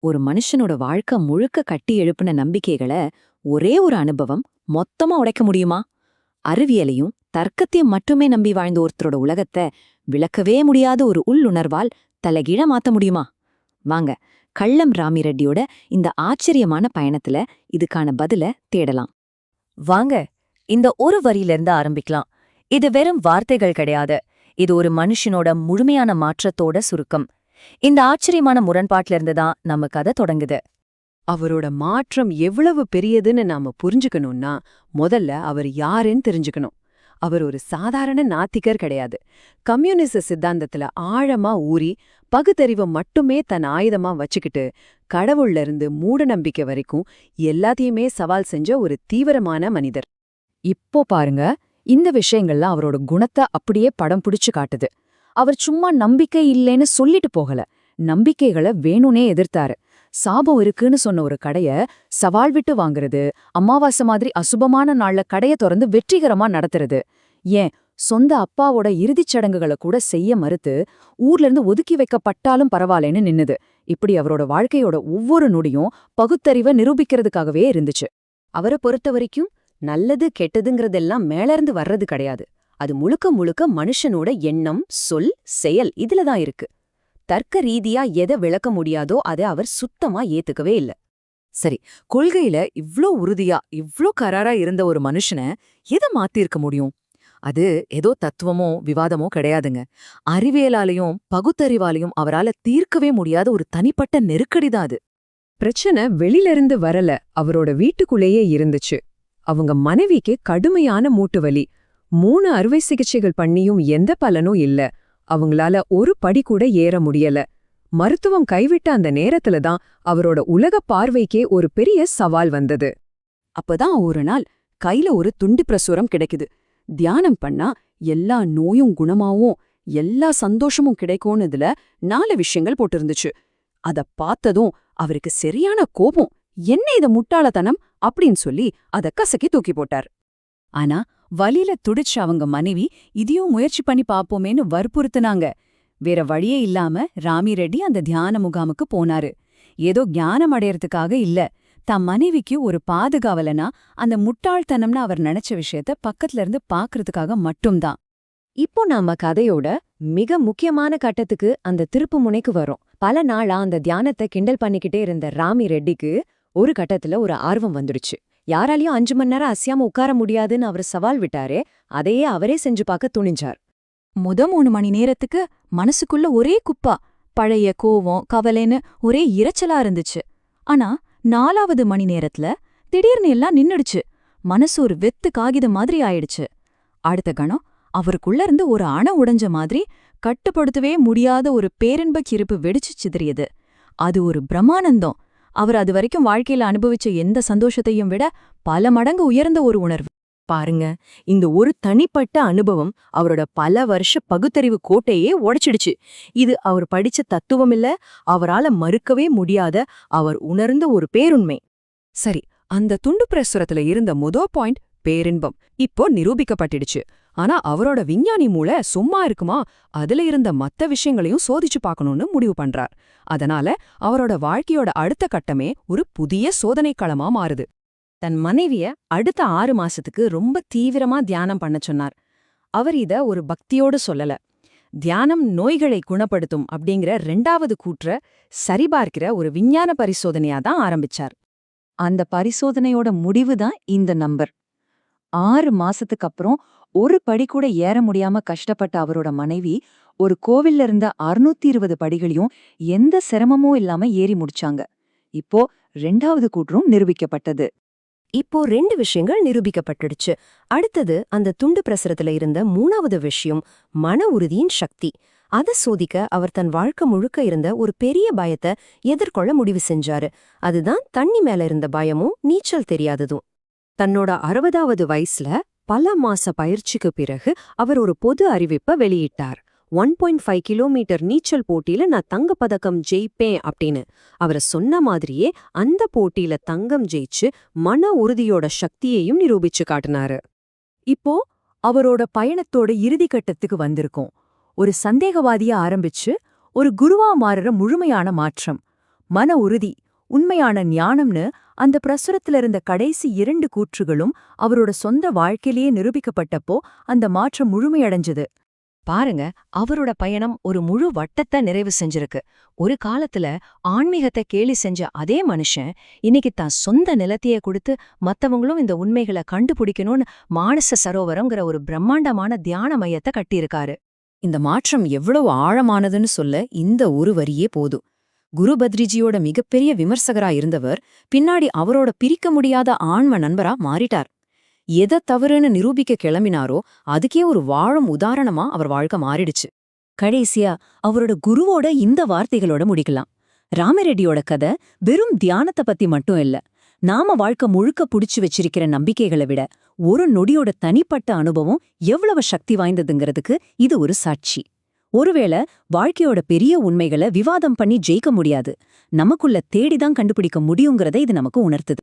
ஒரு மனுஷனோட வாழ்க்கை முழுக்க கட்டி எழுப்பின நம்பிக்கைகளை ஒரே ஒரு அனுபவம் மொத்தமா உடைக்க முடியுமா? அறிவியலையும் தர்க்கத்தையும் மட்டுமே நம்பி வாழ்ந்த ஒருத்தரோட உலகத்தை விளக்கவே முடியாத ஒரு உள்ளுணர்வால் தலைகீழ மாத்த முடியுமா? வாங்க, கள்ளம் ராமிரெட்டியோட இந்த ஆச்சரியமான பயணத்துல இதுக்கான பதில தேடலாம். வாங்க, இந்த ஒரு வரியிலிருந்து ஆரம்பிக்கலாம். இது வெறும் வார்த்தைகள் கிடையாது. இது ஒரு மனுஷனோட முழுமையான மாற்றத்தோட சுருக்கம். இந்த ஆச்சரியமான முரண்பாட்டிலிருந்து தான் நம்ம கதை தொடங்குது. அவரோட மாற்றம் எவ்வளவு பெரியதுன்னு நாம புரிஞ்சுக்கணும்னா முதல்ல அவர் யாருன்னு தெரிஞ்சுக்கணும். அவர் ஒரு சாதாரண நாத்திகர் கிடையாது. கம்யூனிச சித்தாந்தத்துல ஆழமா ஊறி பகுத்தறிவை மட்டுமே தன் ஆயுதமா வச்சுக்கிட்டு கடவுள்ல இருந்து மூட நம்பிக்கை வரைக்கும் எல்லாத்தையுமே சவால் செஞ்ச ஒரு தீவிரமான மனிதர். இப்போ பாருங்க, இந்த விஷயங்கள்ல அவரோட குணத்தை அப்படியே படம் பிடிச்சு காட்டுது. அவர் சும்மா நம்பிக்கை இல்லைன்னு சொல்லிட்டு போகல, நம்பிக்கைகளை வேணும்னே எதிர்த்தாரு. சாபம் இருக்குன்னு சொன்ன ஒரு கடைய சவால் விட்டு வாங்குறது, அமாவாசை மாதிரி அசுபமான நாள்ல கடைய திறந்து வெற்றிகரமா நடத்துறது, ஏன் சொந்த அப்பாவோட இறுதிச் சடங்குகளை கூட செய்ய மறுத்து ஊர்ல இருந்து ஒதுக்கி வைக்கப்பட்டாலும் பரவாயில்லன்னு நின்னுது. இப்படி அவரோட வாழ்க்கையோட ஒவ்வொரு நொடியும் பகுத்தறிவை நிரூபிக்கிறதுக்காகவே இருந்துச்சு. அவரை பொறுத்த வரைக்கும் நல்லது கெட்டதுங்கிறதெல்லாம் மேலிருந்து வர்றது கிடையாது. அது முழுக்க முழுக்க மனுஷனோட எண்ணம், சொல், செயல் இதுலதான் இருக்கு. தர்க்க ரீதியா எதை விளக்க முடியாதோ அதை அவர் சுத்தமா ஏத்துக்கவே இல்ல. சரி, கொள்கையில இவ்ளோ உறுதியா இவ்ளோ கராரா இருந்த ஒரு மனுஷனை எதை மாத்திருக்க முடியும்? அது ஏதோ தத்துவமோ விவாதமோ கிடையாதுங்க. அறிவியலாலையும் பகுத்தறிவாலையும் அவரால தீர்க்கவே முடியாத ஒரு தனிப்பட்ட நெருக்கடிதான் அது. பிரச்சனை வெளியிலிருந்து வரல, அவரோட வீட்டுக்குள்ளேயே இருந்துச்சு. அவங்க மனைவிக்கு கடுமையான மூட்டுவலி. 3 அறுவை சிகிச்சைகள் பண்ணியும் எந்த பலனும் இல்ல. அவங்களால ஒரு படி கூட ஏற முடியல. மருத்துவம் கைவிட்ட அந்த நேரத்துல தான் அவரோட உலக பார்வைக்கே ஒரு பெரிய சவால் வந்தது. அப்பதான் ஒரு நாள் கையில ஒரு துண்டு பிரசுரம் கிடைக்குது. தியானம் பண்ணா எல்லா நோயும் குணமாவும் எல்லா சந்தோஷமும் கிடைக்கும்னு இதுல 4 விஷயங்கள் போட்டிருந்துச்சு. அத பார்த்ததும் அவருக்கு சரியான கோபம். என்ன இத முட்டாளத்தனம் அப்படின்னு சொல்லி அத கசக்கி தூக்கி போட்டார். ஆனா வலியில துடிச்ச அவங்க மனைவி இதையும் முயற்சி பண்ணி பாப்போமேன்னு வற்புறுத்துனாங்க. வேற வழியே இல்லாம ராமிரெட்டி அந்த தியான முகாமுக்கு போனாரு. ஏதோ ஞானம் அடையறதுக்காக இல்ல, தம் மனைவிக்கு ஒரு பாதுகாவலனா அந்த முட்டாள்தனம்னு அவர் நினைச்ச விஷயத்த பக்கத்துல இருந்து பாக்குறதுக்காக மட்டும்தான். இப்போ நாம கதையோட மிக முக்கியமான கட்டத்துக்கு, அந்த திருப்பு முனைக்கு வரோம். பல நாளா அந்த தியானத்தை கிண்டல் பண்ணிக்கிட்டே இருந்த ராமிரெட்டிக்கு ஒரு கட்டத்துல ஒரு ஆர்வம் வந்துடுச்சு. யாராலையும் 5 மணி நேரம் அசையாம உட்கார முடியாதுன்னு அவர் சவால் விட்டாரே, அதையே அவரே செஞ்சு பார்க்க துணிஞ்சார். 3 மணி நேரத்துக்கு மனசுக்குள்ள ஒரே குப்பா, பழைய கோவம், கவலைன்னு ஒரே இரைச்சலா இருந்துச்சு. ஆனா 4வது மணி நேரத்துல திடீர்னு எல்லாம் நின்னுடுச்சு. மனசு ஒரு வெத்து காகிதம் மாதிரி ஆயிடுச்சு. அடுத்த கணம் அவருக்குள்ள இருந்து ஒரு அணை உடைஞ்ச மாதிரி கட்டுப்படுத்தவே முடியாத ஒரு பேரின்பக் இருப்பு வெடிச்சு சிதறியது. அது ஒரு பிரம்மானந்தம். அவர் அது வரைக்கும் வாழ்க்கையில அனுபவிச்ச எந்த சந்தோஷத்தையும் விட பல மடங்கு உயர்ந்த ஒரு உணர்வு. பாருங்க, இந்த ஒரு தனிப்பட்ட அனுபவம் அவரோட பல வருஷ பகுத்தறிவு கோட்டையே உடைச்சிடுச்சு. இது அவர் படிச்ச தத்துவம் இல்ல, அவரால மறுக்கவே முடியாத அவர் உணர்ந்த ஒரு பேருண்மை. சரி, அந்த துண்டு பிரசுரத்துல இருந்த பாயிண்ட் பேரின்பம் இப்போ நிரூபிக்கப்பட்டிடுச்சு. ஆனா அவரோட விஞ்ஞானி மூளை சும்மா இருக்குமா? அதுல இருந்த மத்த விஷயங்களையும் சோதிச்சு பார்க்கணும்னு முடிவு பண்றார். அதனால அவரோட வாழ்க்கையோட அடுத்த கட்டமே ஒரு புதிய சோதனைக்களமா மாறுது. தன் மனைவிய அடுத்த 6 மாசத்துக்கு ரொம்ப தீவிரமா தியானம் பண்ண சொன்னார். அவர் இத ஒரு பக்தியோடு சொல்லல. தியானம் நோய்களை குணப்படுத்தும் அப்படிங்கிற 2வது கூற்ற சரிபார்க்கிற ஒரு விஞ்ஞான பரிசோதனையா தான் ஆரம்பிச்சார். அந்த பரிசோதனையோட முடிவுதான் இந்த நம்பர். 6 மாசத்துக்கு அப்புறம் ஒரு படி கூட ஏற முடியாம கஷ்டப்பட்ட அவரோட மனைவி ஒரு கோவில்ல இருந்த 620 படிகளையும் எந்த சிரமமும் இல்லாம ஏறி முடிச்சாங்க. இப்போ 2வது கூற்றும் நிரூபிக்கப்பட்டது. இப்போ 2 விஷயங்கள் நிரூபிக்கப்பட்டுடுச்சு. அடுத்தது அந்த துண்டு பிரசுரத்துல இருந்த 3வது விஷயம், மன உறுதியின் சக்தி. அத சோதிக்க அவர் தன் வாழ்க்கை முழுக்க இருந்த ஒரு பெரிய பயத்தை எதிர்கொள்ள முடிவு செஞ்சாரு. அதுதான் தண்ணி மேல இருந்த பயமும் நீச்சல் தெரியாததும். தன்னோட 60வது வயசுல பல மாச பயிற்சிக்கு பிறகு அவர் ஒரு பொது அறிவிப்பை வெளியிட்டார். 1.5 கிலோமீட்டர் நீச்சல் போட்டியில நான் தங்கப்பதக்கம் ஜெயிப்பேன் அப்படின்னு. அவர் சொன்ன மாதிரியே அந்த போட்டியில தங்கம் ஜெயிச்சு மன உறுதியோட சக்தியையும் நிரூபிச்சு காட்டினாரு. இப்போ அவரோட பயணத்தோட இறுதிக்கட்டத்துக்கு வந்திருக்கோம். ஒரு சந்தேகவாதியா ஆரம்பிச்சு ஒரு குருவா மாறுற முழுமையான மாற்றம். மன உறுதி, உண்மையான ஞானம்னு அந்த பிரசுரத்துல இருந்த கடைசி 2 கூற்றுகளும் அவரோட சொந்த வாழ்க்கையிலேயே நிரூபிக்கப்பட்டப்போ அந்த மாற்றம் முழுமையடைஞ்சது. பாருங்க, அவரோட பயணம் ஒரு முழு வட்டத்தை நிறைவு செஞ்சிருக்கு. ஒரு காலத்துல ஆன்மீகத்தை கேலி செஞ்ச அதே மனுஷன் இன்னைக்கு தான் சொந்த நிலத்தையே கொடுத்து மத்தவங்களும் இந்த உண்மைகளை கண்டுபிடிக்கணும்னு மானச சரோவரம்ங்கிற ஒரு பிரம்மாண்டமான தியான மையத்தை கட்டியிருக்காரு. இந்த மாற்றம் எவ்வளவு ஆழமானதுன்னு சொல்ல இந்த ஒரு வரியே போதும். குரு பத்ரிஜியோட மிகப்பெரிய விமர்சகரா இருந்தவர் பின்னாடி அவரோட பிரிக்க முடியாத ஆன்ம நண்பரா மாறிட்டார். எதை தவறுன்னு நிரூபிக்க கிளம்பினாரோ அதுக்கே ஒரு வாழும் உதாரணமா அவர் வாழ்க்கை மாறிடுச்சு. கடைசியா அவரோட குருவோட இந்த வார்த்தைகளோட முடிக்கலாம். ராமரெட்டியோட கதை வெறும் தியானத்தை பத்தி மட்டும் இல்ல. நாம வாழ்க்கை முழுக்க புடிச்சு வச்சிருக்கிற நம்பிக்கைகளை விட ஒரு நொடியோட தனிப்பட்ட அனுபவம் எவ்வளவு சக்தி வாய்ந்ததுங்கிறதுக்கு இது ஒரு சாட்சி. ஒருவேளை வாழ்க்கையோட பெரிய உண்மைகளை விவாதம் பண்ணி ஜெயிக்க முடியாது, நமக்குள்ள தேடிதான் கண்டுபிடிக்க முடியுங்கிறத இது நமக்கு உணர்த்துது.